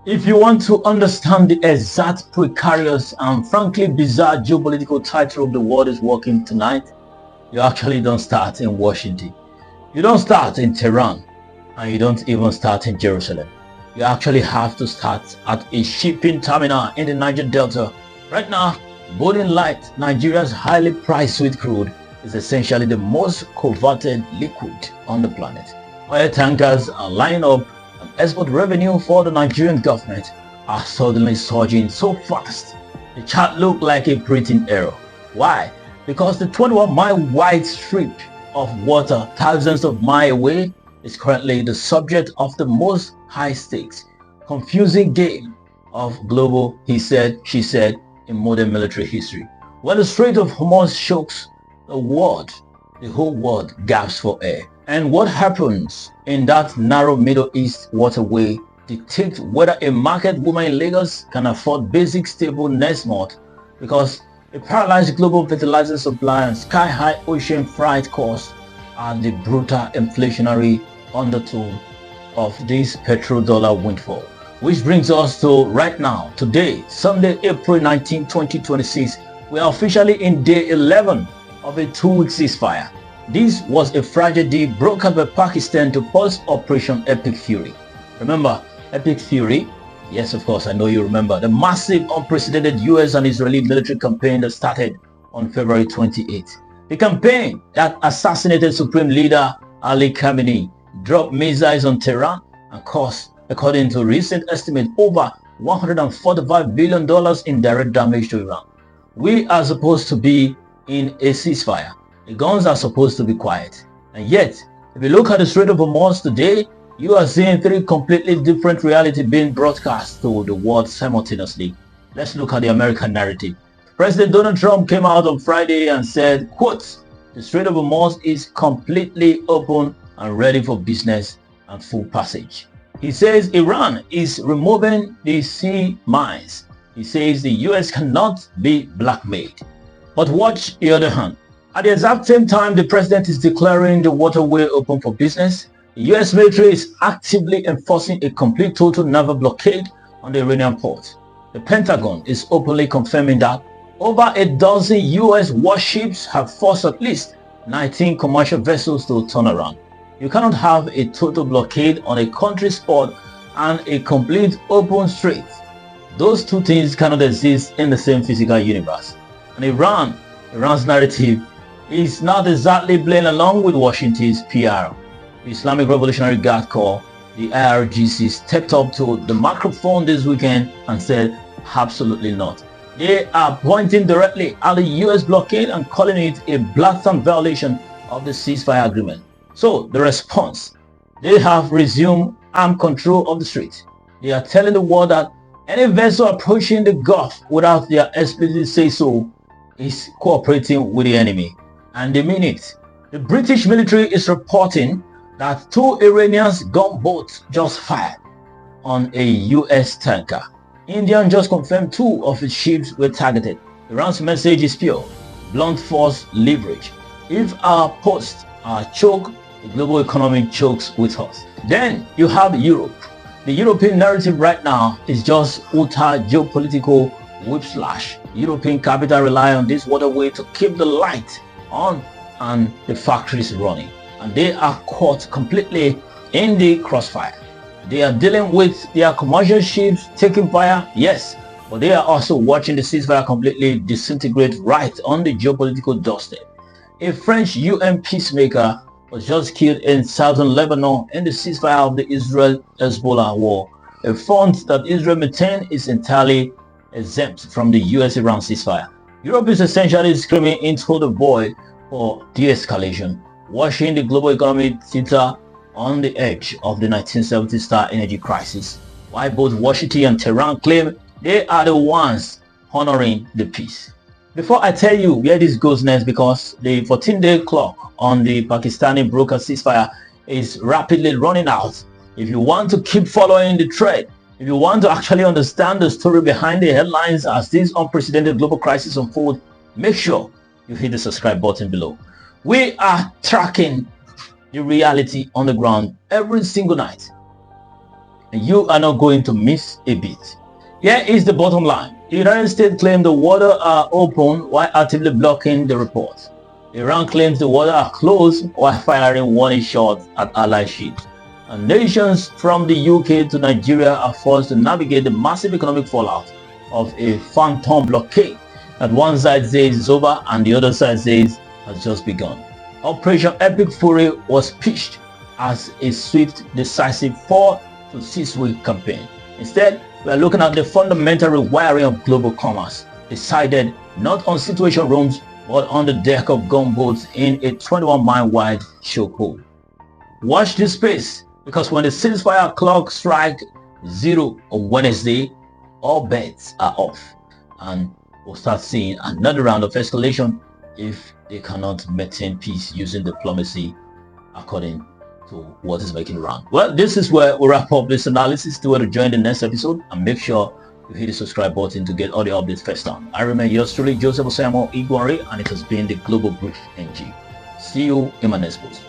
If you want to understand the exact precarious and frankly bizarre geopolitical tightrope the world is walking tonight, you actually don't start in Washington. You don't start in Tehran, and you don't even start in Jerusalem. You actually have to start at a shipping terminal in the Niger Delta. Right now, boiling light, Nigeria's highly priced sweet crude is essentially the most coveted liquid on the planet. Oil tankers are lining up, and export revenue for the Nigerian government are suddenly surging so fast. The chart looked like a printing error. Why? Because the 21-mile wide strip of water thousands of miles away is currently the subject of the most high-stakes, confusing game of global he said, she said in modern military history. When the Strait of Hormuz shocks the world, the whole world gasps for air. And what happens in that narrow Middle East waterway dictates whether a market woman in Lagos can afford basic stable next month, because a paralyzed global fertilizer supply and sky-high ocean freight costs are the brutal inflationary undertone of this petrodollar windfall. Which brings us to right now, today, Sunday, April 19, 2026, we are officially in day 11 of a 2-week ceasefire. This was a fragile deal brokered by Pakistan to pulse Operation Epic Fury. Remember, Epic Fury? Yes, of course, I know you remember. The massive, unprecedented US and Israeli military campaign that started on February 28. The campaign that assassinated Supreme Leader Ali Khamenei, dropped missiles on Tehran, and caused, according to recent estimates, over $145 billion in direct damage to Iran. We are supposed to be in a ceasefire. The guns are supposed to be quiet. And yet, if you look at the Strait of Hormuz today, you are seeing three completely different realities being broadcast to the world simultaneously. Let's look at the American narrative. President Donald Trump came out on Friday and said, quote, "The Strait of Hormuz is completely open and ready for business and full passage." He says Iran is removing the sea mines. He says the US cannot be blackmailed. But watch the other hand. At the exact same time the president is declaring the waterway open for business, the US military is actively enforcing a complete total naval blockade on the Iranian port. The Pentagon is openly confirming that over a dozen US warships have forced at least 19 commercial vessels to turn around. You cannot have a total blockade on a country's port and a complete open strait. Those two things cannot exist in the same physical universe. And Iran's narrative is not exactly playing along with Washington's PR. The Islamic Revolutionary Guard Corps, the IRGC, stepped up to the microphone this weekend and said, absolutely not. They are pointing directly at the US blockade and calling it a blatant violation of the ceasefire agreement. So the response, they have resumed armed control of the strait. They are telling the world that any vessel approaching the Gulf without their explicit say-so is cooperating with the enemy. And they mean it. The British military is reporting that 2 Iranian gunboats just fired on a US tanker. India just confirmed 2 of its ships were targeted. Iran's message is pure, blunt force leverage. If our posts are choked, the global economy chokes with us. Then you have Europe. The European narrative right now is just utter geopolitical whiplash. European capital rely on this waterway to keep the light on and the factories running, and they are caught completely in the crossfire. They are dealing with their commercial ships taking fire, yes, but they are also watching the ceasefire completely disintegrate right on the geopolitical doorstep. A French UN peacemaker was just killed in southern Lebanon in the ceasefire of the Israel-Hezbollah war, a front that Israel maintains is entirely exempt from the US-Iran ceasefire. Europe is essentially screaming into the void for de-escalation, watching the global economy teeter on the edge of the 1970s-style energy crisis, while both Washington and Tehran claim they are the ones honoring the peace. Before I tell you where this goes next, because the 14-day clock on the Pakistani broker ceasefire is rapidly running out, if you want to keep following the thread, if you want to actually understand the story behind the headlines as this unprecedented global crisis unfolds, make sure you hit the subscribe button below. We are tracking the reality on the ground every single night. and you are not going to miss a beat. Here is the bottom line. The United States claims the waters are open while actively blocking the report. Iran claims the waters are closed while firing warning shots at allied ships. And nations from the UK to Nigeria are forced to navigate the massive economic fallout of a phantom blockade that one side says is over and the other side says has just begun. Operation Epic Fury was pitched as a swift, decisive 4 to 6 week campaign. Instead, we are looking at the fundamental rewiring of global commerce, decided not on situation rooms but on the deck of gunboats in a 21-mile wide chokehold. Watch this space, because when the ceasefire clock strikes 0 on Wednesday, all bets are off, and we'll start seeing another round of escalation if they cannot maintain peace using diplomacy, according to what is making round. Well, this is where we wrap up this analysis. Do want to join the next episode and make sure you hit the subscribe button to get all the updates first time. I remain yours truly, Joseph Osamo Igwari, and it has been the Global Brief NG. See you in my next post.